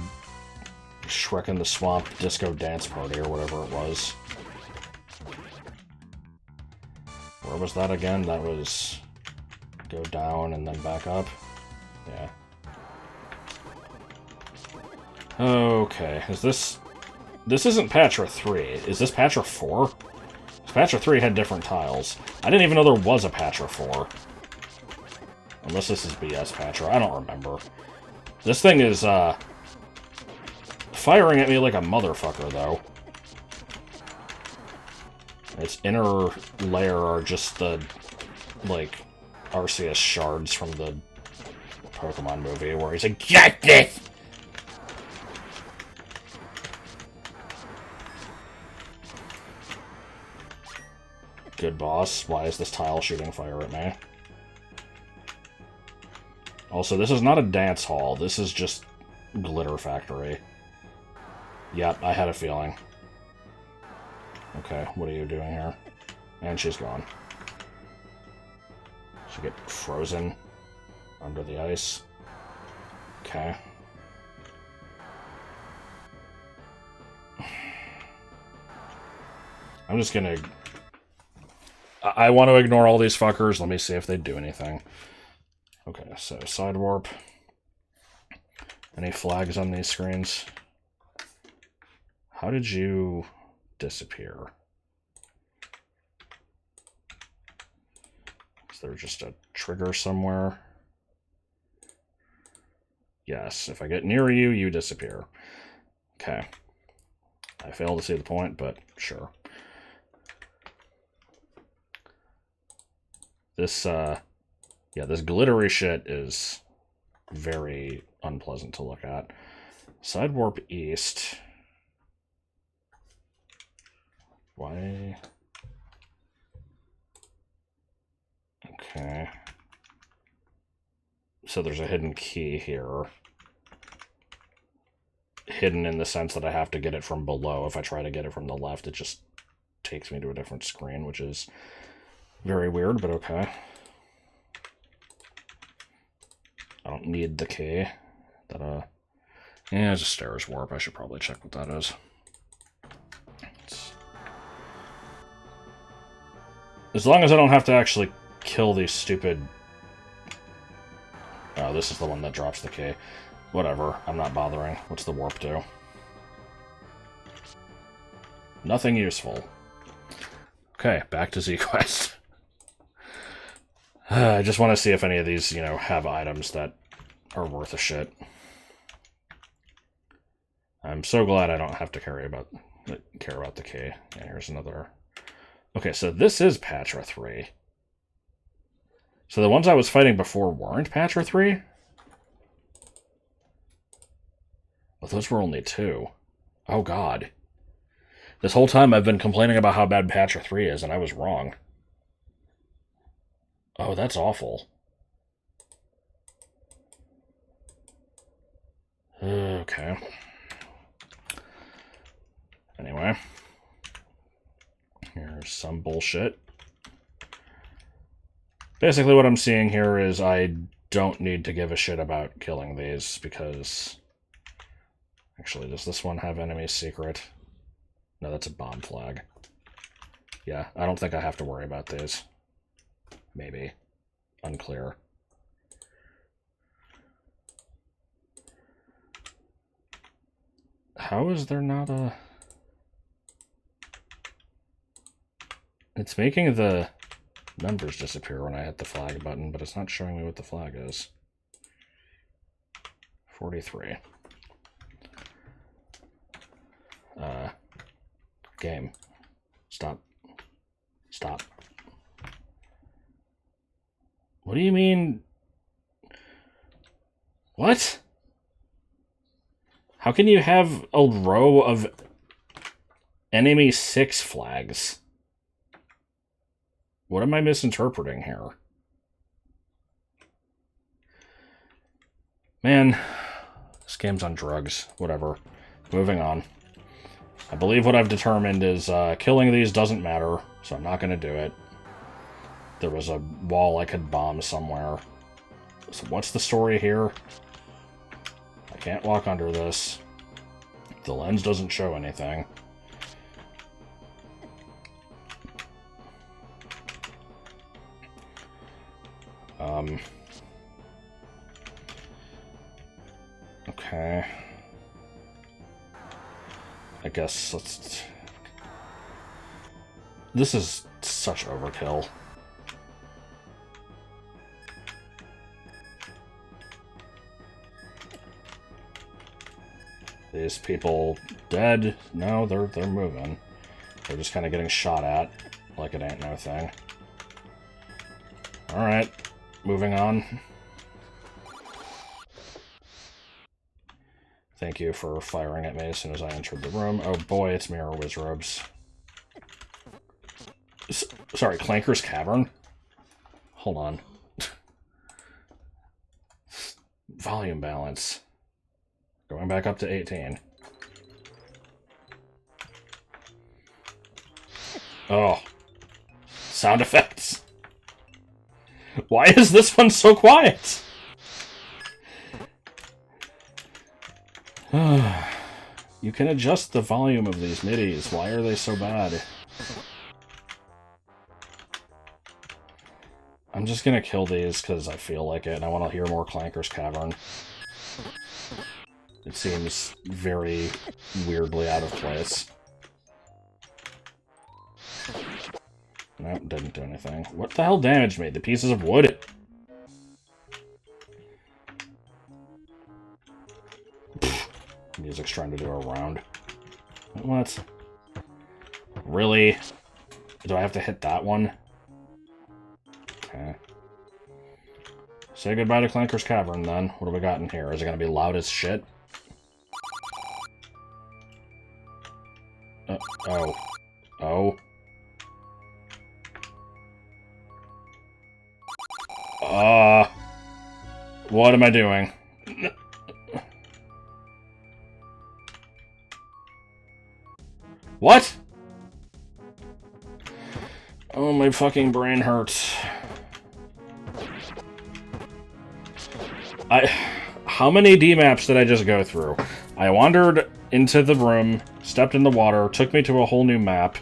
Shrek in the Swamp Disco Dance Party, or whatever it was. Where was that again? That was go down and then back up. Yeah. Okay, is this... This isn't Patra 3. Is this Patra 4? Patra 3 had different tiles. I didn't even know there was a Patra 4. Unless this is BS Patra. I don't remember. This thing is, firing at me like a motherfucker, though. Its inner layer are just the, like, Arceus shards from the Pokemon movie, where he's like, GET THIS! Good boss. Why is this tile shooting fire at me? Also, this is not a dance hall. This is just Glitter Factory. Yep, I had a feeling. Okay, what are you doing here? And she's gone. She get frozen under the ice. Okay. I'm just gonna... I want to ignore all these fuckers. Let me see if they do anything. Okay, so side warp. Any flags on these screens? How did you disappear? Is there just a trigger somewhere? Yes, if I get near you, you disappear. Okay. I fail to see the point, but sure. This, yeah, this glittery shit is very unpleasant to look at. Side warp east. Why? Okay. So there's a hidden key here. Hidden in the sense that I have to get it from below. If I try to get it from the left, it just takes me to a different screen, which is very weird, but okay. I don't need the key. That, yeah, it's a stairs warp. I should probably check what that is. As long as I don't have to actually kill these stupid... Oh, this is the one that drops the key. Whatever, I'm not bothering. What's the warp do? Nothing useful. Okay, back to Z-Quest. I just want to see if any of these, you know, have items that are worth a shit. I'm so glad I don't have to care about the key. Yeah, here's another. Okay, so this is Patra 3. So the ones I was fighting before weren't Patra 3? Well, those were only 2. Oh, God. This whole time I've been complaining about how bad Patra 3 is, and I was wrong. Oh, that's awful. Okay. Anyway. Here's some bullshit. Basically what I'm seeing here is I don't need to give a shit about killing these, because... Actually, does this one have enemy secret? No, that's a bomb flag. Yeah, I don't think I have to worry about these. Maybe. Unclear. How is there not a... It's making the numbers disappear when I hit the flag button, but it's not showing me what the flag is. 43. Game. Stop. Stop. What do you mean? What? How can you have a row of enemy 6 flags? What am I misinterpreting here? Man, this game's on drugs. Whatever. Moving on. I believe what I've determined is killing these doesn't matter, so I'm not going to do it. There was a wall I could bomb somewhere. So what's the story here? I can't walk under this. The lens doesn't show anything. Okay. I guess let's... This is such overkill. These people dead? No, they're moving. They're just kind of getting shot at, like it ain't no thing. Alright, moving on. Thank you for firing at me as soon as I entered the room. Oh boy, it's Mirror Wizrobes. Sorry, Clanker's Cavern? Hold on. Volume balance. Going back up to 18. Oh. Sound effects. Why is this one so quiet? You can adjust the volume of these MIDIs. Why are they so bad? I'm just gonna kill these because I feel like it, and I want to hear more Clanker's Cavern. It seems very weirdly out of place. Nope, didn't do anything. What the hell damaged me? The pieces of wood? Music's trying to do a round. What? Really? Do I have to hit that one? Okay. Say goodbye to Clanker's Cavern, then. What do we got in here? Is it gonna be loud as shit? Oh. Oh. What am I doing? What? Oh, my fucking brain hurts. How many D-maps did I just go through? I wandered into the room, stepped in the water, took me to a whole new map.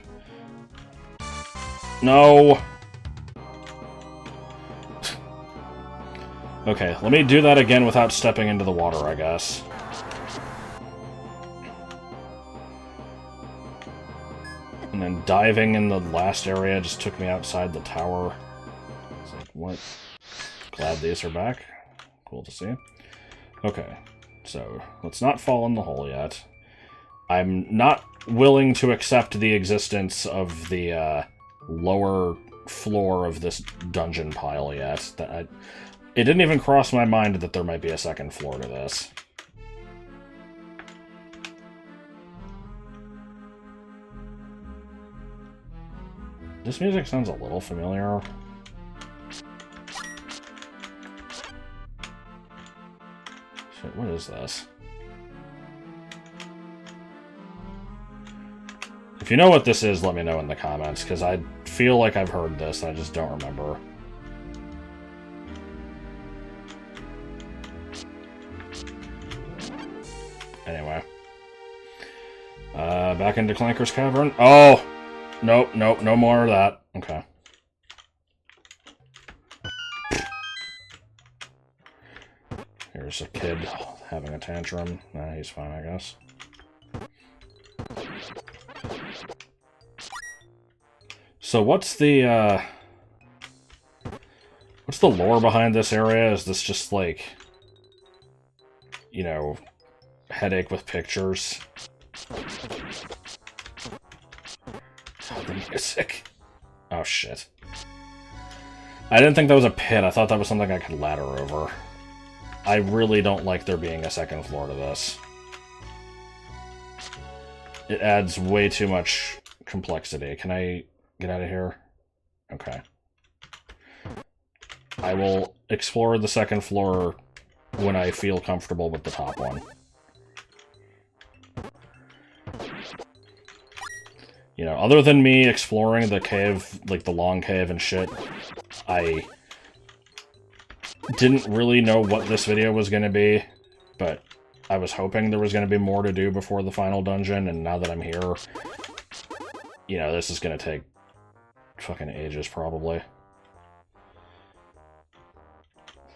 No! Okay, let me do that again without stepping into the water, I guess. And then diving in the last area just took me outside the tower. It's like, what? Glad these are back. Cool to see. Okay, so let's not fall in the hole yet. I'm not willing to accept the existence of the lower floor of this dungeon pile yet. It didn't even cross my mind that there might be a second floor to this. This music sounds a little familiar. Shit, what is this? If you know what this is, let me know in the comments, because I feel like I've heard this, I just don't remember. Anyway. Back into Clanker's Cavern. Oh! Nope, nope, no more of that. Okay. Here's a kid having a tantrum. Nah, he's fine, I guess. So what's the lore behind this area? Is this just like, you know, headache with pictures? Oh, the music. Oh, shit. I didn't think that was a pit. I thought that was something I could ladder over. I really don't like there being a second floor to this. It adds way too much complexity. Can I get out of here? Okay. I will explore the second floor when I feel comfortable with the top one. You know, other than me exploring the cave, like the long cave and shit, I didn't really know what this video was going to be, but I was hoping there was going to be more to do before the final dungeon, and now that I'm here, you know, this is going to take fucking ages, probably.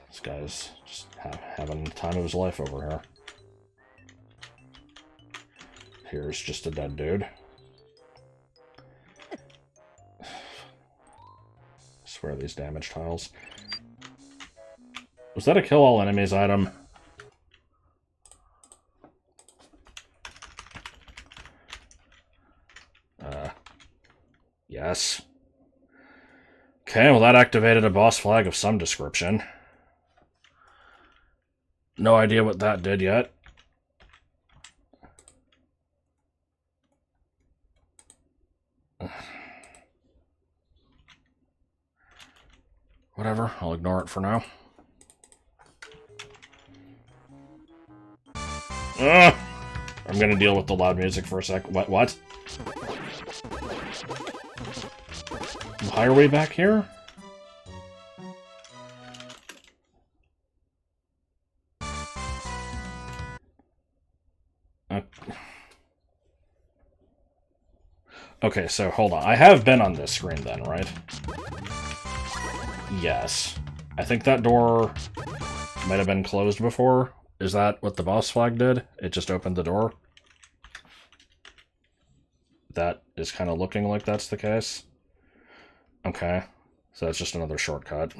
This guy's just having the time of his life over here. Here's just a dead dude. I swear these damage tiles. Was that a kill all enemies item? Yes. Okay, well that activated a boss flag of some description. No idea what that did yet. Whatever, I'll ignore it for now. Ugh! I'm gonna deal with the loud music for a sec. What? Why are we back here? Okay, so hold on. I have been on this screen then, right? Yes. I think that door might have been closed before. Is that what the boss flag did? It just opened the door? That is kind of looking like that's the case. Okay, so that's just another shortcut.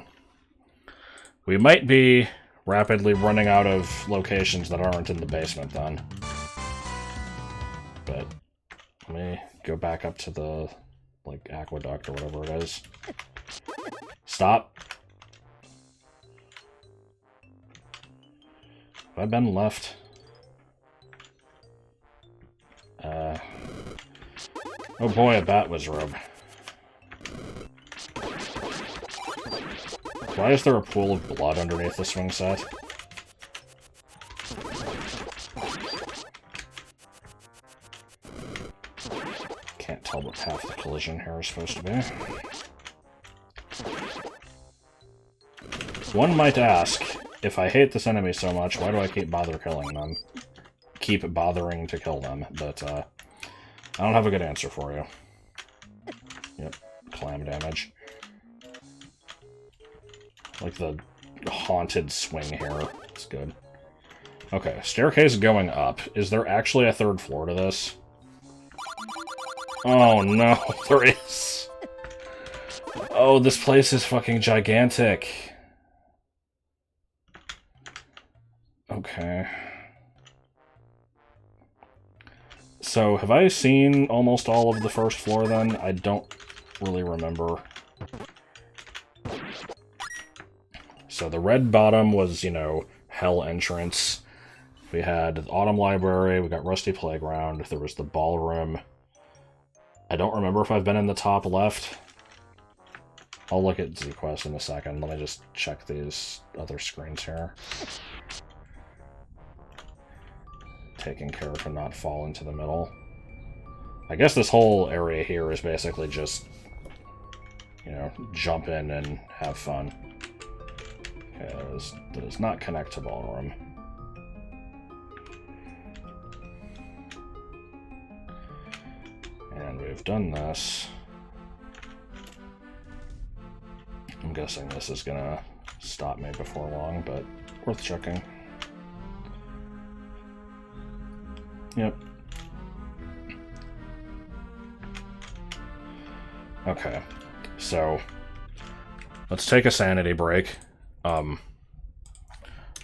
We might be rapidly running out of locations that aren't in the basement then. But let me go back up to the, like, aqueduct or whatever it is. Stop. Have I been left? Oh boy, a bat wizard. Why is there a pool of blood underneath the swing set? Can't tell what half the collision here is supposed to be. One might ask, if I hate this enemy so much, why do I keep bothering to kill them? But, I don't have a good answer for you. Yep, clam damage. Like the haunted swing here. It's good. Okay, staircase going up. Is there actually a third floor to this? Oh no, there is. Oh, this place is fucking gigantic. Okay. So, have I seen almost all of the first floor then? I don't really remember. So the red bottom was, you know, hell entrance. We had the Autumn Library, we got Rusty Playground, there was the ballroom. I don't remember if I've been in the top left. I'll look at Z-Quest in a second. Let me just check these other screens here. Taking care to not fall into the middle. I guess this whole area here is basically just, you know, jump in and have fun. Okay, that does not connect to ballroom. And we've done this. I'm guessing this is gonna stop me before long, but worth checking. Yep. Okay, so let's take a sanity break. What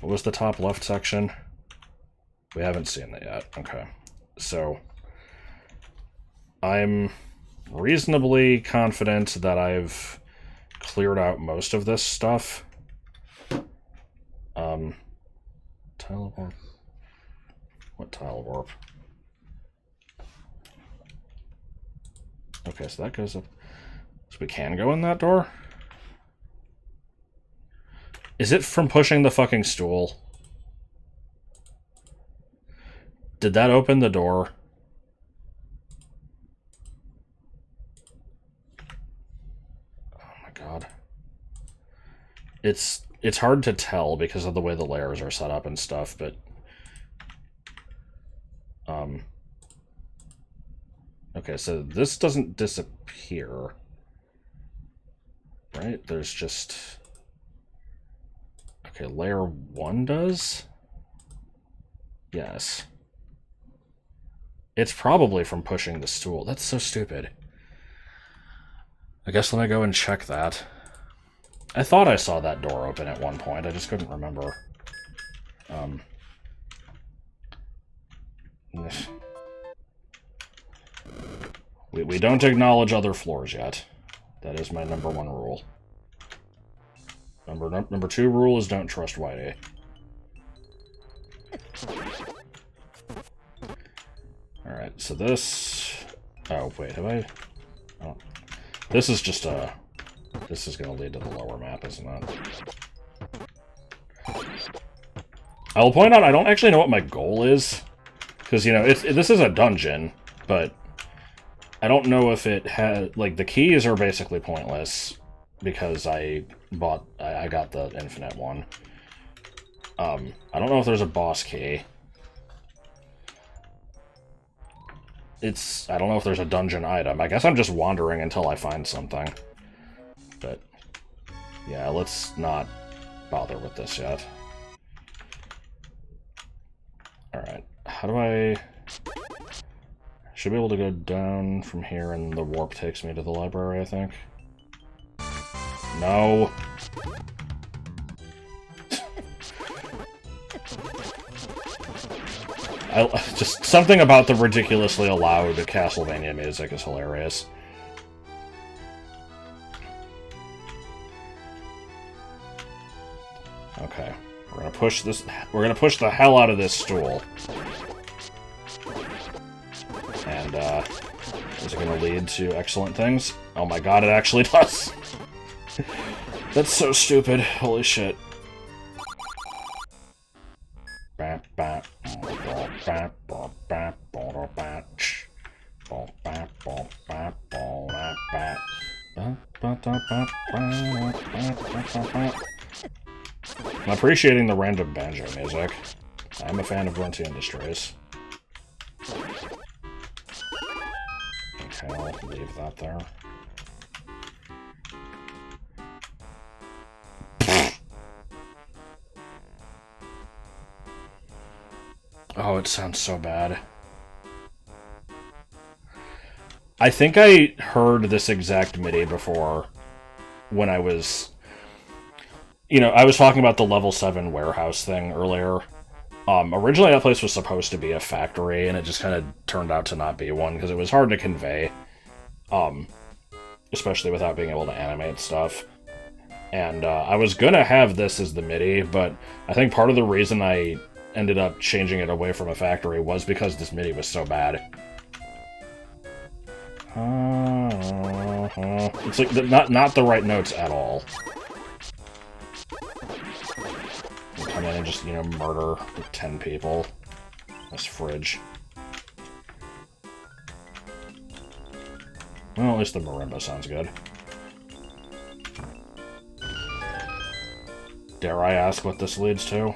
was the top left section? We haven't seen that yet. Okay, so I'm reasonably confident that I've cleared out most of this stuff. Tile warp. What tile warp? Okay, so that goes up. So we can go in that door? Is it from pushing the fucking stool? Did that open the door? Oh my god. It's hard to tell because of the way the layers are set up and stuff, but okay, so this doesn't disappear. Right? There's just... Okay, layer 1 does? Yes. It's probably from pushing the stool. That's so stupid. I guess let me go and check that. I thought I saw that door open at one point. I just couldn't remember. We don't acknowledge other floors yet. That is my number 1 rule. Number 2 rule is don't trust Whitey. Alright, so this... Oh, wait, have I... Oh. This is just a... This is going to lead to the lower map, isn't it? I will point out I don't actually know what my goal is. Because, you know, this is a dungeon, but I don't know if it has... Like, the keys are basically pointless because I got the infinite one. I don't know if there's a boss key. I don't know if there's a dungeon item. I guess I'm just wandering until I find something. But, yeah, let's not bother with this yet. Alright, how do I... Should be able to go down from here and the warp takes me to the library, I think. No! Just something about the ridiculously loud Castlevania music is hilarious. Okay, we're gonna push this. We're gonna push the hell out of this stool, and is it gonna lead to excellent things? Oh my god, it actually does. That's so stupid. Holy shit. I'm appreciating the random banjo music. I'm a fan of Grunty Industries. Okay, I'll leave that there. Oh, it sounds so bad. I think I heard this exact MIDI before when I was... You know, I was talking about the level 7 warehouse thing earlier. Originally that place was supposed to be a factory, and it just kind of turned out to not be one, because it was hard to convey. Especially without being able to animate stuff. And I was gonna have this as the MIDI, but I think part of the reason I ended up changing it away from a factory was because this MIDI was so bad. It's like not the right notes at all. Come in and just, you know, murder like 10 people. This fridge. Well, at least the marimba sounds good. Dare I ask what this leads to?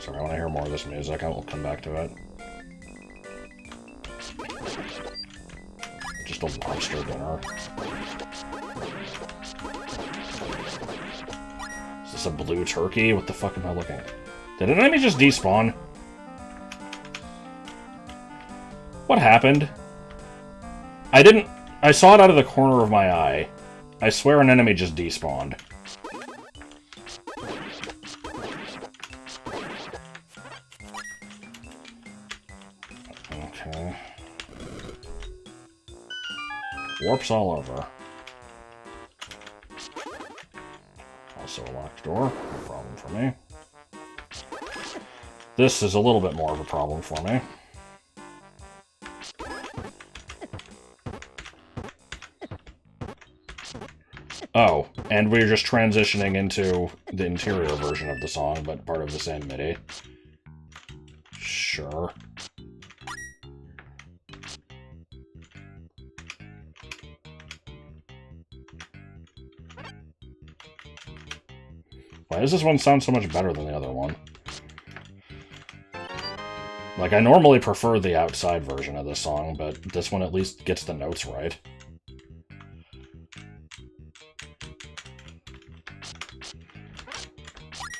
Sorry, I want to hear more of this music. I will come back to it. Just a lobster dinner. Is this a blue turkey? What the fuck am I looking at? Did an enemy just despawn? What happened? I saw it out of the corner of my eye. I swear an enemy just despawned. Okay. Warps all over. Also a locked door. No problem for me. This is a little bit more of a problem for me. Oh, and we're just transitioning into the interior version of the song, but part of the same MIDI. Sure. Why does this one sound so much better than the other one? Like, I normally prefer the outside version of this song, but this one at least gets the notes right.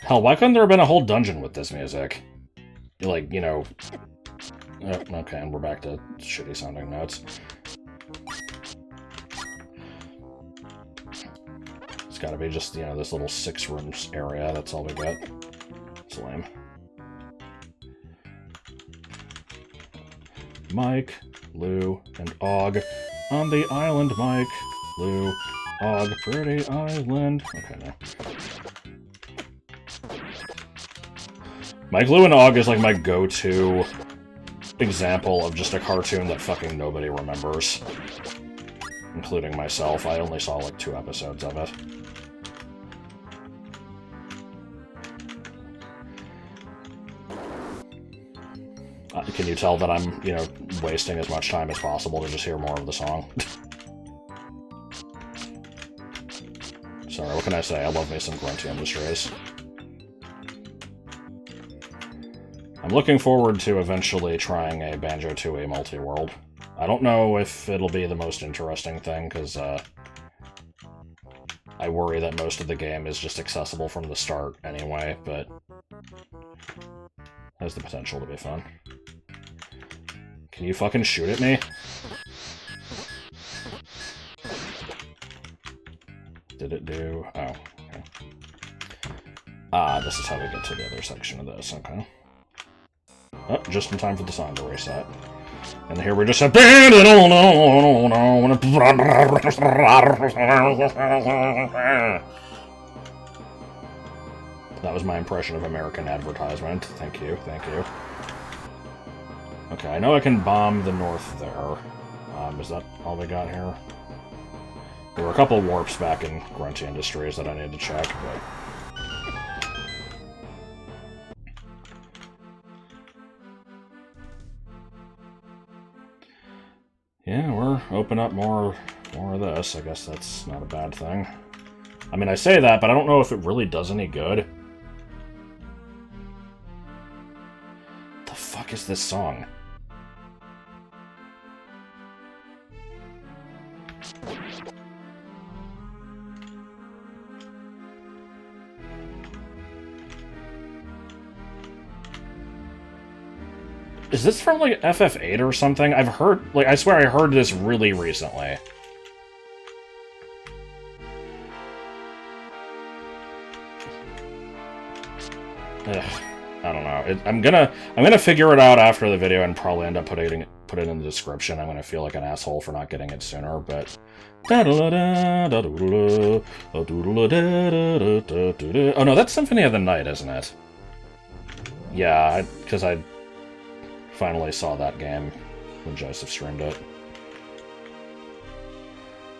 Hell, why couldn't there have been a whole dungeon with this music? Like, you know... Oh, okay, and we're back to shitty sounding notes. It's gotta be just, you know, this little 6-room area, that's all we got. It's lame. Mike, Lou, and Og on the island, Mike, Lou, Og, pretty island. Okay, no. Mike, Lou, and Og is like my go-to example of just a cartoon that fucking nobody remembers. Including myself. I only saw like 2 episodes of it. Can you tell that I'm, you know, wasting as much time as possible to just hear more of the song? Sorry, what can I say? I love me some Grunty Industries. I'm looking forward to eventually trying a Banjo-Tooie multi-world. I don't know if it'll be the most interesting thing, because I worry that most of the game is just accessible from the start anyway, but has the potential to be fun. Can you fucking shoot at me? Did it do... Oh, okay. Ah, this is how we get to the other section of this, okay. Oh, just in time for the song to reset. And here we just have... That was my impression of American advertisement. Thank you, thank you. Okay, I know I can bomb the north there. Is that all we got here? There were a couple warps back in Grunty Industries that I need to check, but... Yeah, we're open up more of this. I guess that's not a bad thing. I mean, I say that, but I don't know if it really does any good. The fuck is this song? Is this from, like, FF8 or something? I've heard... Like, I swear I heard this really recently. Ugh, I don't know. I'm gonna figure it out after the video and probably end up put it in the description. I'm gonna feel like an asshole for not getting it sooner, but... Oh no, that's Symphony of the Night, isn't it? Yeah, because I finally saw that game when Joseph streamed it.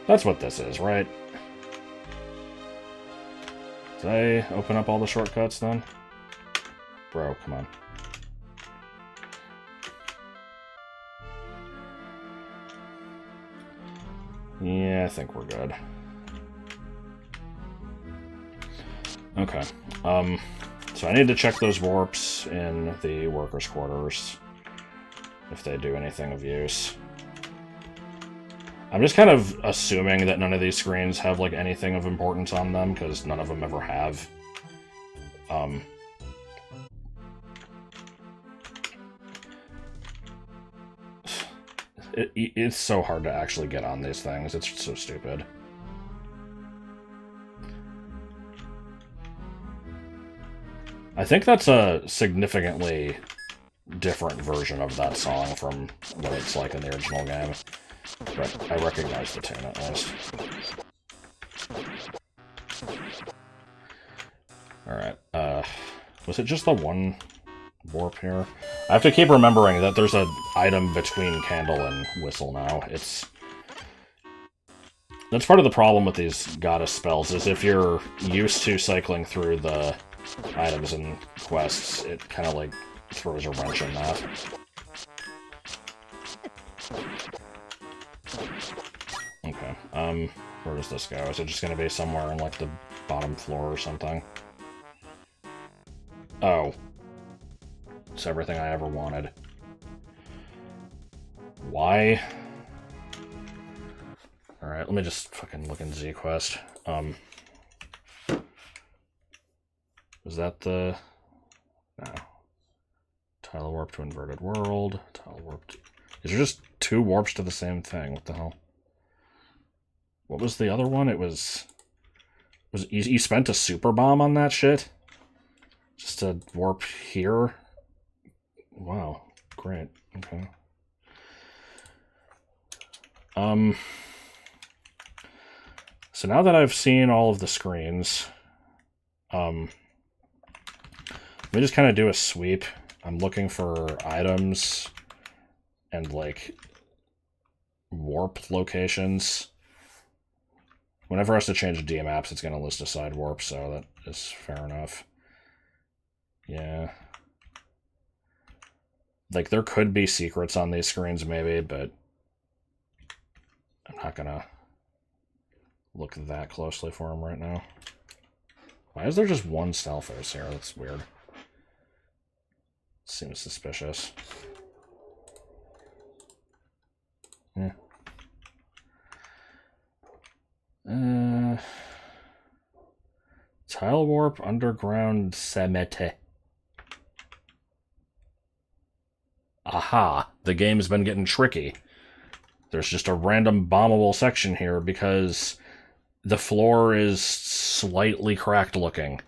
That's what this is, right? Did I open up all the shortcuts then? Bro, come on. Yeah, I think we're good. Okay. So I need to check those warps in the workers' quarters, if they do anything of use. I'm just kind of assuming that none of these screens have, like, anything of importance on them, because none of them ever have. It's so hard to actually get on these things. It's so stupid. I think that's a significantly different version of that song from what it's like in the original game. But I recognize the tune at least. Alright, was it just the one warp here? I have to keep remembering that there's an item between Candle and Whistle now. That's part of the problem with these goddess spells, is if you're used to cycling through the items and quests, it kind of, like, throws a wrench in that. Okay, where does this go? Is it just gonna be somewhere on, like, the bottom floor or something? Oh. It's everything I ever wanted. Why? Alright, let me just fucking look in Z-Quest. Was that the... No. Tile warp to inverted world. Tile warp to... Is there just two warps to the same thing? What the hell? What was the other one? It was... You spent a super bomb on that shit? Just to warp here? Wow. Great. Okay. So now that I've seen all of the screens, let me just kind of do a sweep. I'm looking for items and, like, warp locations. Whenever it has to change DMAPs, it's going to list a side warp, so that is fair enough. Yeah. Like, there could be secrets on these screens, maybe, but I'm not going to look that closely for them right now. Why is there just one Stalfos here? That's weird. Seems suspicious. Yeah. Tile warp, underground Semete. Aha! The game's been getting tricky. There's just a random bombable section here because the floor is slightly cracked looking.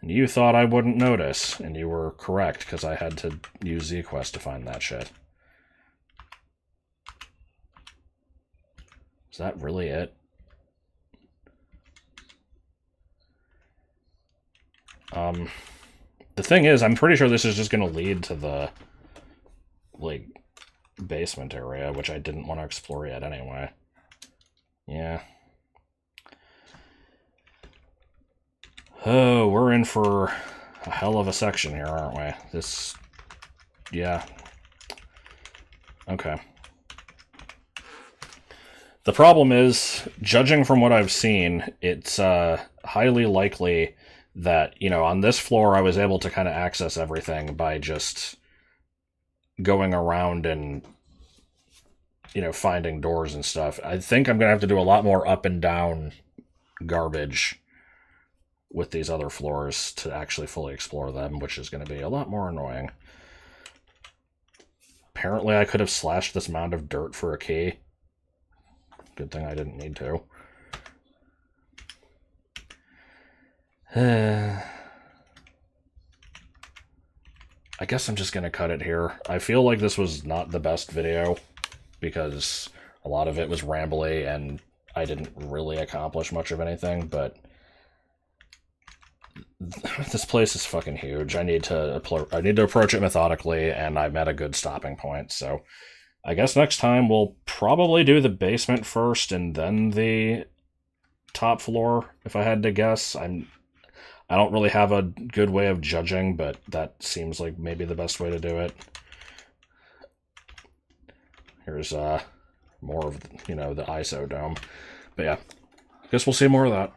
And you thought I wouldn't notice, and you were correct, because I had to use Z-Quest to find that shit. Is that really it? The thing is, I'm pretty sure this is just going to lead to the, like, basement area, which I didn't want to explore yet anyway. Yeah. Oh, we're in for a hell of a section here, aren't we? This... yeah. Okay. The problem is, judging from what I've seen, it's highly likely that, you know, on this floor I was able to kind of access everything by just going around and, you know, finding doors and stuff. I think I'm going to have to do a lot more up and down garbage with these other floors to actually fully explore them, which is going to be a lot more annoying. Apparently I could have slashed this mound of dirt for a key. Good thing I didn't need to. I guess I'm just going to cut it here. I feel like this was not the best video because a lot of it was rambly and I didn't really accomplish much of anything, but this place is fucking huge. I need to approach it methodically, and I'm at a good stopping point, so I guess next time we'll probably do the basement first and then the top floor, if I had to guess. I don't really have a good way of judging, but that seems like maybe the best way to do it. Here's more of, the ISO dome. But yeah, I guess we'll see more of that.